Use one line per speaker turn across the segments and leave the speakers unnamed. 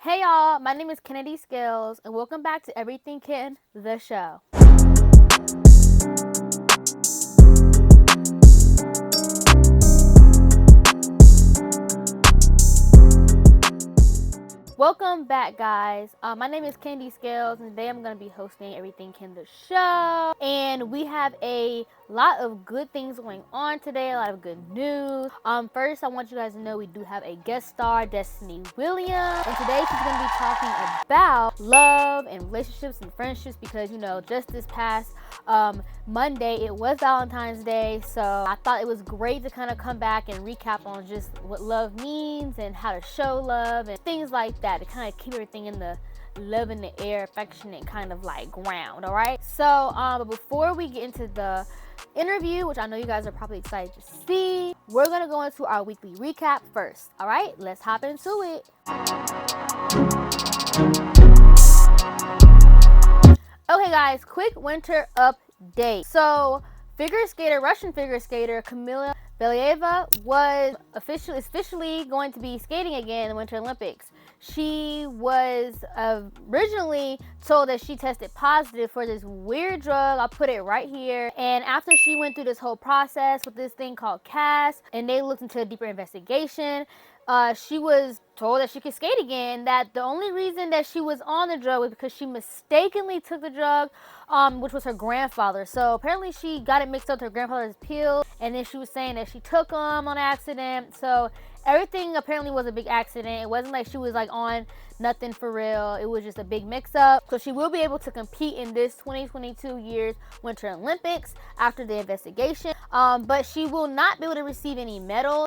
Hey y'all, my name is Kennedy Scales, and welcome back to Everything Ken, the show. Welcome back, guys. My name is Kennedy Scales, and today I'm going to be hosting Everything Ken, the show. And we have a lot of good things going on today, a lot of good news. First, I want you guys to know we do have a guest star, Destiny Williams. And today she's going to be talking about love and relationships and friendships because, just this past Monday, it was Valentine's Day. So I thought it was great to kind of come back and recap on just what love means and how to show love and things like that to kind of keep everything in the love in the air, affectionate kind of like ground. All right. So, but before we get into the interview, which I know you guys are probably excited to see, we're going to go into our weekly recap first. All right. Let's hop into it. Okay, guys, quick winter update. So, Russian figure skater Kamila Valieva was officially going to be skating again in the Winter Olympics. She was originally told that she tested positive for this weird drug. I'll put it right here. And after she went through this whole process with this thing called CAS, and they looked into a deeper investigation, she was told that she could skate again, that the only reason that she was on the drug was because she mistakenly took the drug, which was her grandfather. So apparently she got it mixed up with her grandfather's pills, and then she was saying that she took them on accident. So everything apparently was a big accident. It wasn't like she was like on nothing for real. It was just a big mix-up. So she will be able to compete in this 2022 year's Winter Olympics after the investigation, but she will not be able to receive any medal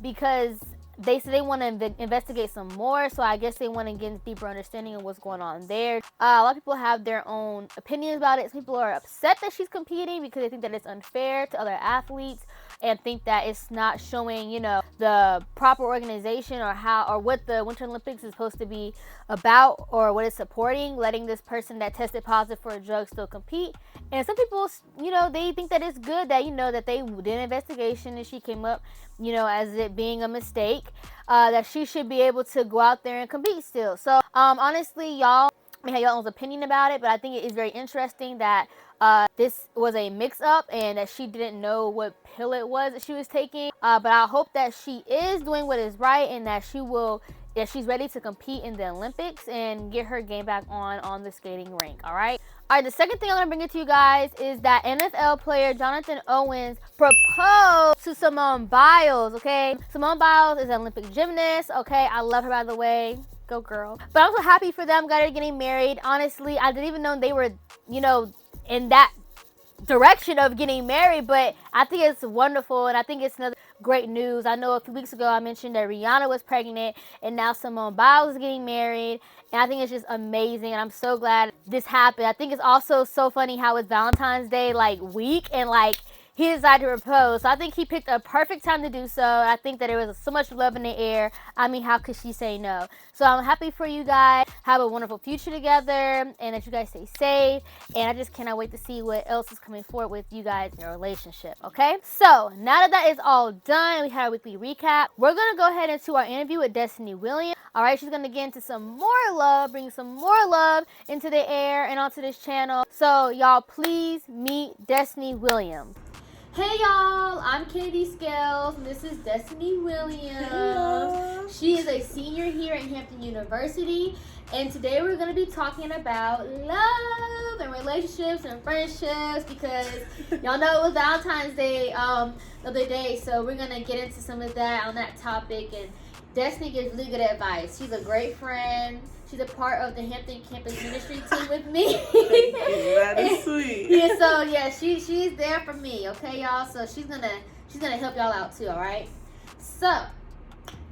because they said they want to investigate some more, so I guess they want to get a deeper understanding of what's going on there. A lot of people have their own opinions about it. Some people are upset that she's competing because they think that it's unfair to other athletes and think that it's not showing, the proper organization or what the Winter Olympics is supposed to be about or what it's supporting, letting this person that tested positive for a drug still compete. And some people, they think that it's good that, that they did an investigation and she came up, as it being a mistake, that she should be able to go out there and compete still. So, honestly, y'all may have your own opinion about it, but I think it is very interesting that this was a mix-up and that she didn't know what pill it was that she was taking. But I hope that she is doing what is right and that she's ready to compete in the Olympics and get her game back on the skating rink. All right. All right, the second thing I'm going to bring it to you guys is that NFL player Jonathan Owens proposed to Simone Biles, okay? Simone Biles is an Olympic gymnast, okay? I love her, by the way. Go girl. But I'm so happy for them, guys, getting married. Honestly, I didn't even know they were, in that direction of getting married, but I think it's wonderful, and I think it's another great news. I know a few weeks ago I mentioned that Rihanna was pregnant, and now Simone Biles is getting married, and I think it's just amazing, and I'm so glad this happened. I think it's also so funny how it's Valentine's Day week, and he decided to propose. So I think he picked a perfect time to do so. I think that there was so much love in the air. I mean, how could she say no? So I'm happy for you guys. Have a wonderful future together, and that you guys stay safe. And I just cannot wait to see what else is coming forward with you guys in your relationship, okay? So now that is all done, we had our weekly recap. We're going to go ahead into our interview with Destiny Williams. All right, she's going to get into some more love, bring some more love into the air and onto this channel. So y'all, please meet Destiny Williams. Hey y'all, I'm Kennedy Scales, and this is Destiny Williams.
Hello.
She is a senior here at Hampton University, and today we're going to be talking about love and relationships and friendships because y'all know it was Valentine's Day the other day, so we're going to get into some of that on that topic. And Destiny gives really good advice. She's a great friend. She's a part of the Hampton campus ministry team with me.
Thank you. That is sweet.
Yeah, so yeah, she's there for me, okay, y'all. So she's gonna help y'all out too, all right. So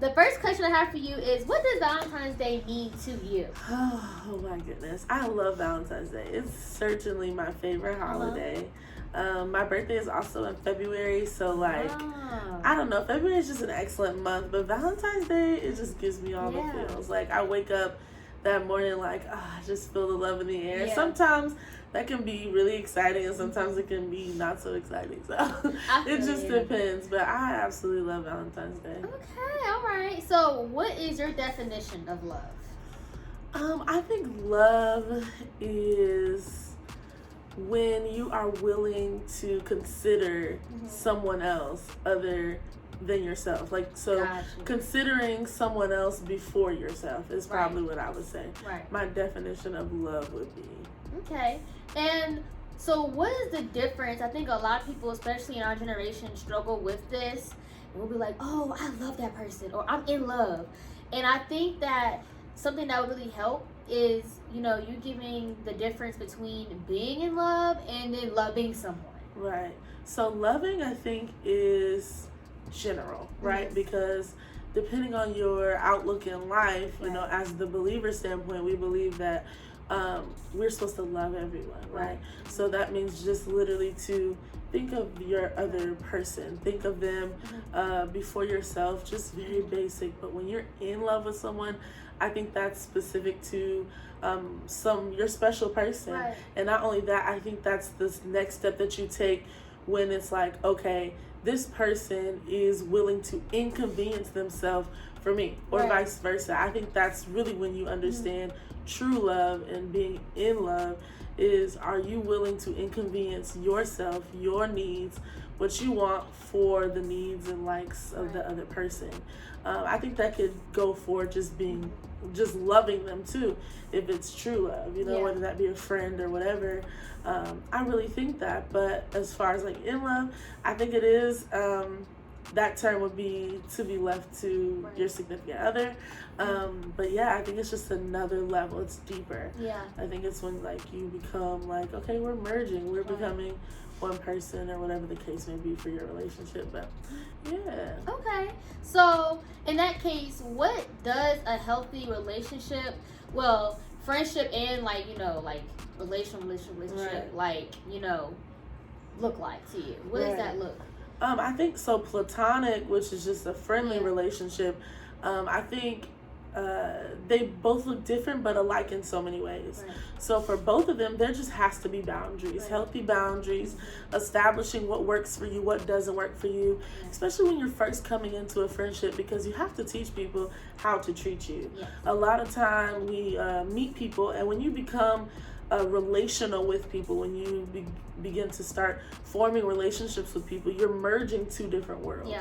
the first question I have for you is, what does Valentine's Day mean to you?
Oh my goodness, I love Valentine's Day. It's certainly my favorite holiday. My birthday is also in February, so I don't know. February is just an excellent month, but Valentine's Day, it just gives me all the feels. I wake up that morning I just feel the love in the air.
Yeah.
Sometimes that can be really exciting, and sometimes it can be not so exciting. So it just depends. But I absolutely love Valentine's Day.
Okay, all right. So what is your definition of love?
I think love is when you are willing to consider someone else other than yourself. Like, so considering someone else before yourself is probably what I would say.
Right.
My definition of love would be.
Okay. And so what is the difference? I think a lot of people, especially in our generation, struggle with this. And we'll be like, oh, I love that person, or I'm in love. And I think that something that would really help is, you know, you giving the difference between being in love and then loving someone.
Right. So loving, I think, is general, right? Because depending on your outlook in life, you know, as the believer standpoint, we believe that we're supposed to love everyone, right? So that means just literally to think of your other person, think of them before yourself, just very basic. But when you're in love with someone, I think that's specific to your special person. And not only that, I think that's the next step that you take when it's like, okay, this person is willing to inconvenience themselves for me, or vice versa. I think that's really when you understand true love and being in love is, are you willing to inconvenience yourself, your needs, what you want for the needs and likes of the other person. I think that could go for just loving them too, if it's true love, you know, whether that be a friend or whatever. I really think that. But as far as like in love, I think it is that term would be to be left to your significant other. But yeah, I think it's just another level. It's deeper. I think it's when like you become like, okay, we're merging, we're becoming one person, or whatever the case may be for your relationship. But yeah.
Okay. So in that case, what does a healthy relationship, well, friendship and like, you know, like relationship, like, you know, look like to you? What does that look?
I think so. Platonic, which is just a friendly relationship, I think they both look different but alike in so many ways. So for both of them, there just has to be boundaries, healthy boundaries, establishing what works for you, what doesn't work for you, especially when you're first coming into a friendship, because you have to teach people how to treat you. A lot of time we meet people, and when you become relational with people, when you begin to start forming relationships with people, you're merging two different worlds.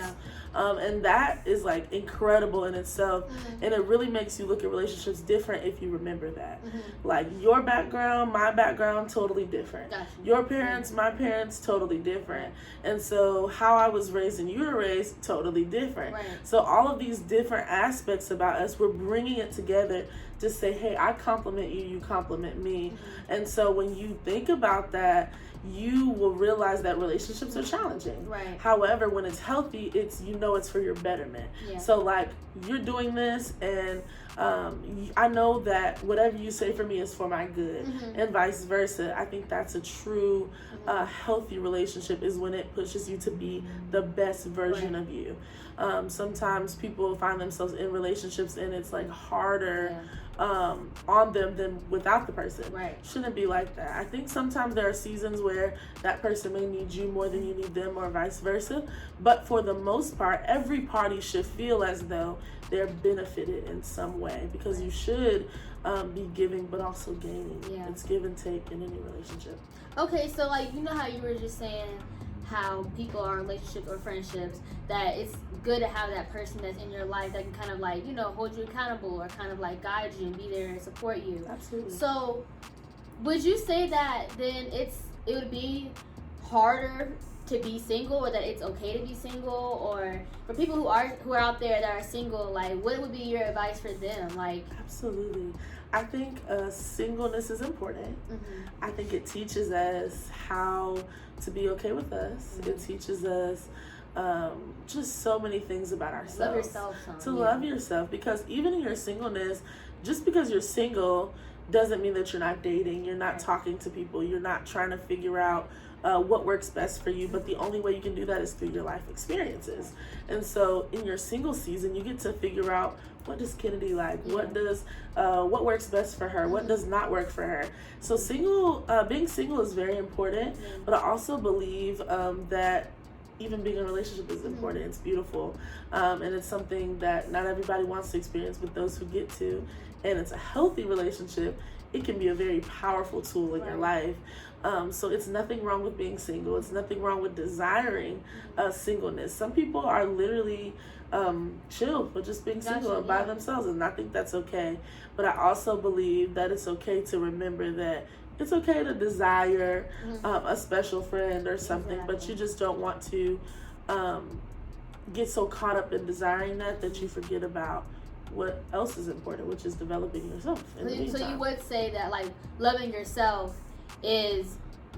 And that is like incredible in itself. And it really makes you look at relationships different if you remember that. Like your background, my background, totally different. Your parents, my parents, totally different. And so how I was raised and you were raised, totally different. So all of these different aspects about us, we're bringing it together to say, hey, I compliment you, you compliment me. And so when you think about that, you will realize that relationships are challenging. However, when it's healthy, it's, you know, it's for your betterment. So like, you're doing this, and I know that whatever you say for me is for my good, and vice versa. I think that's a true healthy relationship, is when it pushes you to be the best version of you. Sometimes people find themselves in relationships and it's like harder on them than without the person. Shouldn't be like that. I think sometimes there are seasons where that person may need you more than you need them, or vice versa. But for the most part, every party should feel as though they're benefited in some way, because you should be giving but also gaining. It's give and take in any relationship.
Okay, so like, you know how you were just saying how people are in relationships or friendships, that it's good to have that person that's in your life that can kind of like, you know, hold you accountable, or kind of like guide you and be there and support you.
Absolutely.
So would you say that then it would be harder to be single, or that it's okay to be single? Or for people who are out there that are single, like, what would be your advice for them? Like,
absolutely. I think singleness is important. I think it teaches us how to be okay with us. It teaches us just so many things about ourselves.
Love yourself.
Love yourself, because even in your singleness, just because you're single doesn't mean that you're not dating, you're not talking to people, you're not trying to figure out what works best for you. But the only way you can do that is through your life experiences. And so in your single season, you get to figure out, what does Kennedy like? What works best for her? What does not work for her? So being single is very important. But I also believe that even being in a relationship is important. It's beautiful. And it's something that not everybody wants to experience, but those who get to, and it's a healthy relationship, it can be a very powerful tool in your life. So it's nothing wrong with being single. It's nothing wrong with desiring singleness. Some people are literally chill with just being single and by themselves, and I think that's okay. But I also believe that it's okay to remember that it's okay to desire a special friend or something, but you just don't want to get so caught up in desiring that you forget about what else is important, which is developing yourself.
So you would say that like loving yourself is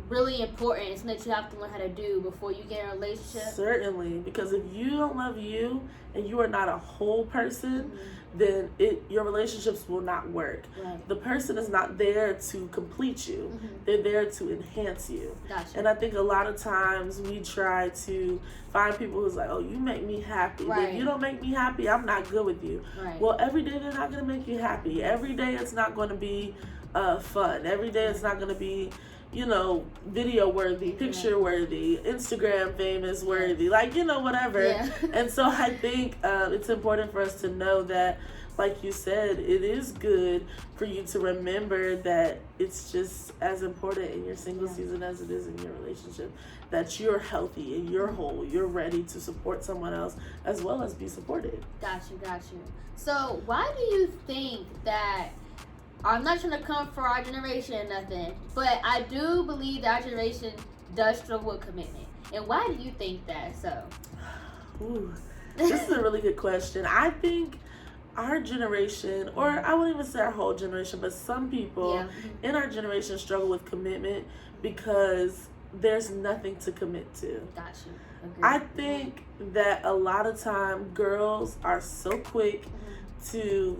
really important. It's something that you have to learn how to do before you get in a relationship.
Certainly, because if you don't love you and you are not a whole person, then your relationships will not work.
Right.
The person is not there to complete you. They're there to enhance you.
Gotcha.
And I think a lot of times we try to find people who's like, oh, you make me happy.
Right.
If you don't make me happy, I'm not good with you.
Right.
Well, every day they're not going to make you happy. Every day it's not going to be fun. Every day it's not going to be, video worthy, picture worthy, Instagram famous worthy, whatever.
Yeah.
And so I think it's important for us to know that, like you said, it is good for you to remember that it's just as important in your single season as it is in your relationship, that you're healthy and you're whole, you're ready to support someone else as well as be supported.
Got you. So why do you think that, I'm not trying to come for our generation or nothing, but I do believe that our generation does struggle with commitment. And why do you think that so?
Ooh, this is a really good question. I think our generation, or I wouldn't even say our whole generation, but some people in our generation struggle with commitment because there's nothing to commit to.
Got you. Agreed.
I think that a lot of time girls are so quick to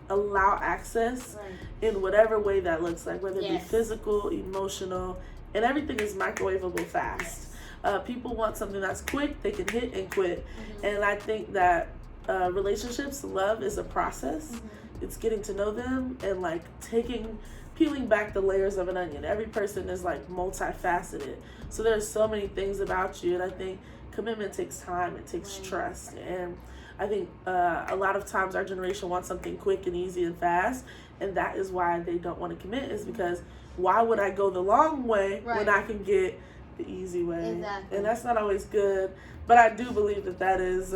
allow access in whatever way that looks like, whether it be physical, emotional, and everything is microwavable fast. People want something that's quick, they can hit and quit. And I think that relationships, love is a process. It's getting to know them and peeling back the layers of an onion. Every person is multifaceted. So there's so many things about you, and I think commitment takes time, it takes trust. And I think a lot of times our generation wants something quick and easy and fast, and that is why they don't want to commit, is because why would I go the long way when I can get the easy way?
Exactly.
And that's not always good, but I do believe that is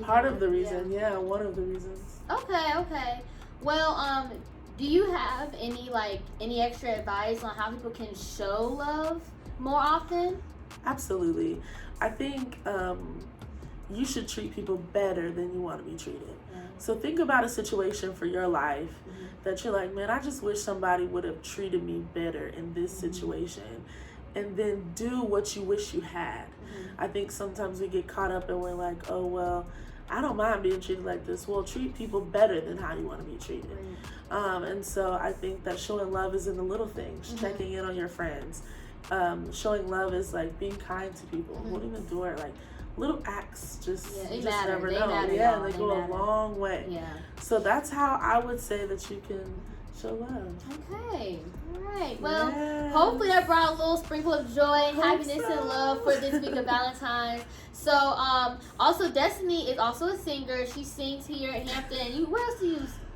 part of the reason. Yeah, one of the reasons.
Okay. Well, do you have any extra advice on how people can show love more often?
Absolutely. I think you should treat people better than you want to be treated. So think about a situation for your life that you're like, man, I just wish somebody would have treated me better in this situation. And then do what you wish you had. I think sometimes we get caught up and we're like, oh, well, I don't mind being treated like this. Well, treat people better than how you want to be treated. And so I think that showing love is in the little things, checking in on your friends. Showing love is being kind to people, holding the door, little acts just never know. They go a long way. So that's how I would say that you can show love.
Okay. All right. Well, hopefully that brought a little sprinkle of joy, happiness, and love for this week of Valentine's. So, also Destiny is also a singer. She sings here at Hampton. Where else do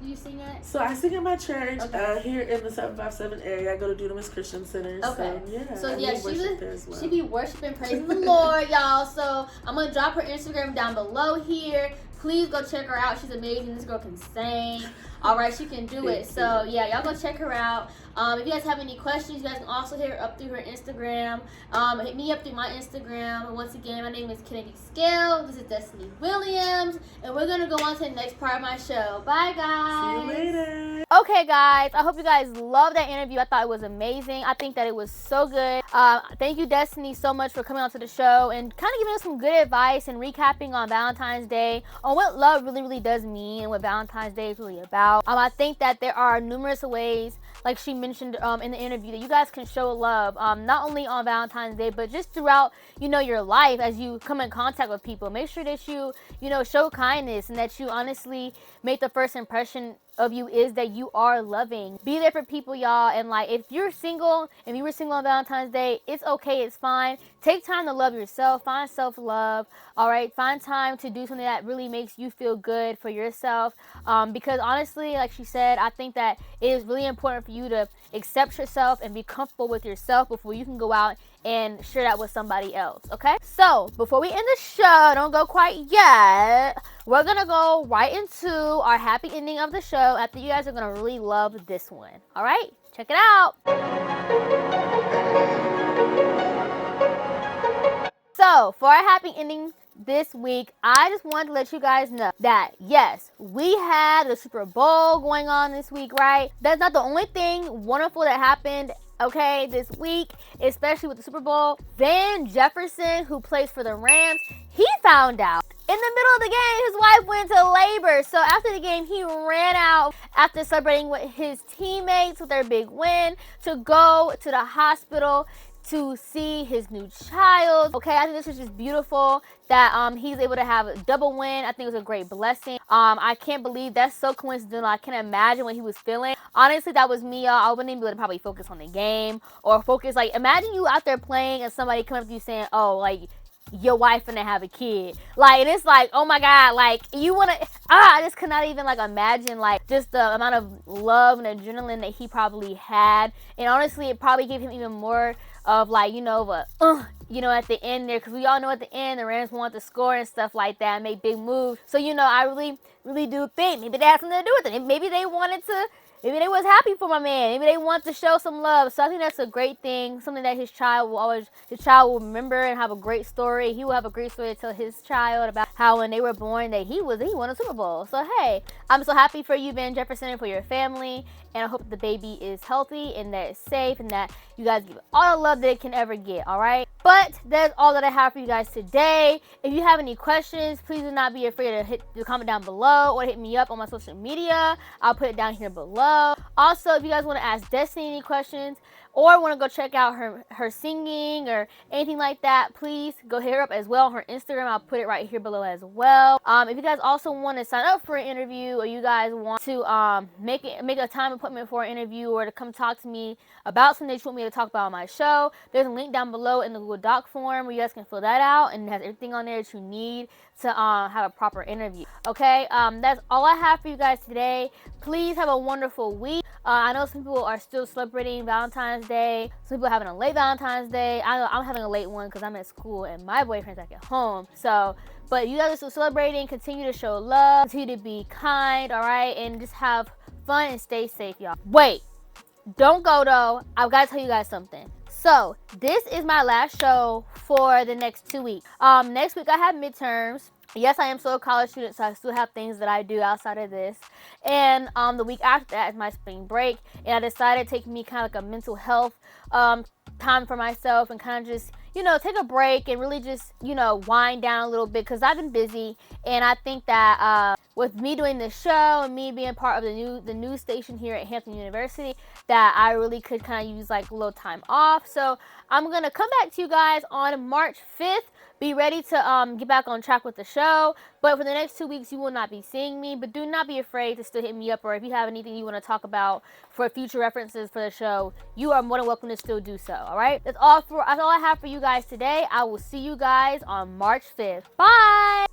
you sing at?
So I sing at my church here in the 757 area. I go to Dunamis Christian Center.
Okay.
So
she be worshiping, praising the Lord, y'all. So I'm gonna drop her Instagram down below here. Please go check her out. She's amazing. This girl can sing. All right, she can do it. So yeah, y'all go check her out. If you guys have any questions, you guys can also hit her up through her Instagram. Hit me up through my Instagram. Once again, my name is Kennedy Scale. This is Destiny Williams, and we're gonna go on to the next part of my show. Bye, guys.
See you later.
Okay, guys. I hope you guys loved that interview. I thought it was amazing. I think that it was so good. Thank you, Destiny, so much for coming on to the show and kind of giving us some good advice and recapping on Valentine's Day on what love really, really does mean and what Valentine's Day is really about. I think that there are numerous ways, like she mentioned in the interview, that you guys can show love, not only on Valentine's Day, but just throughout, your life as you come in contact with people. Make sure that you, show kindness and that you honestly make the first impression of you is that you are loving. Be there for people, y'all. And like, if you're single, if you were single on Valentine's Day, it's okay, it's fine. Take time to love yourself. Find self-love. All right, find time to do something that really makes you feel good for yourself. Because honestly, like she said, I think that it is really important for you to accept yourself and be comfortable with yourself before you can go out and share that with somebody else. Okay, so before we end the show, don't go quite yet, we're gonna go right into our happy ending of the show. I think you guys are gonna really love this one. All right, check it out. So for our happy ending this week, I just wanted to let you guys know that yes, we had the Super Bowl going on this week, right? That's not the only thing wonderful that happened, okay, this week, especially with the Super Bowl. Van Jefferson, who plays for the Rams, he found out in the middle of the game his wife went into labor. So after the game, he ran out after celebrating with his teammates with their big win to go to the hospital to see his new child. Okay, I think this is just beautiful that he's able to have a double win. I think it was a great blessing. I can't believe that's so coincidental. I can't imagine what he was feeling. Honestly, that was me, y'all. I wouldn't even be able to probably focus on the game or focus, like, imagine you out there playing and somebody coming up to you saying, oh, like, your wife gonna have a kid, like, and it's like, oh my god, like, you want to, I just cannot even like imagine like just the amount of love and adrenaline that he probably had. And honestly, it probably gave him even more of like, you know, at the end there, because we all know at the end the Rams want to score and stuff like that and make big moves. So, you know, I really do think maybe that had something to do with it. Maybe they wanted to, maybe they was happy for my man. Maybe they want to show some love. So I think that's a great thing. Something that his child will remember and have a great story. He will have a great story to tell his child about how when they were born that he won a Super Bowl. So hey, I'm so happy for you, Van Jefferson, and for your family. And I hope the baby is healthy and that it's safe and that you guys give it all the love that it can ever get, all right? But that's all that I have for you guys today. If you have any questions, please do not be afraid to hit the comment down below or hit me up on my social media. I'll put it down here below. Also, if you guys want to ask Destiny any questions or want to go check out her singing or anything like that, please go hit her up as well on her Instagram. I'll put it right here below as well. If you guys also want to sign up for an interview or you guys want to make a time appointment for an interview or to come talk to me about something that you want me to talk about on my show, there's a link down below in the Google Doc form where you guys can fill that out, and it has everything on there that you need to have a proper interview. Okay, that's all I have for you guys today. Please have a wonderful week. I know some people are still celebrating Valentine's Day. Some people are having a late Valentine's Day. I know I'm having a late one because I'm at school and my boyfriend's back at home. So, but you guys are still celebrating. Continue to show love. Continue to be kind, all right? And just have fun and stay safe, y'all. Wait, don't go though. I've got to tell you guys something. So, this is my last show for the next 2 weeks. Next week I have midterms. Yes, I am still a college student, so I still have things that I do outside of this. And the week after that is my spring break, and I decided to take me kind of like a mental health time for myself and kind of just, you know, take a break and really just, you know, wind down a little bit because I've been busy. And I think that with me doing this show and me being part of the news station here at Hampton University, that I really could kind of use like a little time off. So I'm gonna come back to you guys on March 5th. Be ready to get back on track with the show. But for the next 2 weeks, you will not be seeing me. But do not be afraid to still hit me up, or if you have anything you want to talk about for future references for the show, you are more than welcome to still do so. All right, that's all I have for you guys today. I will see you guys on March 5th. Bye.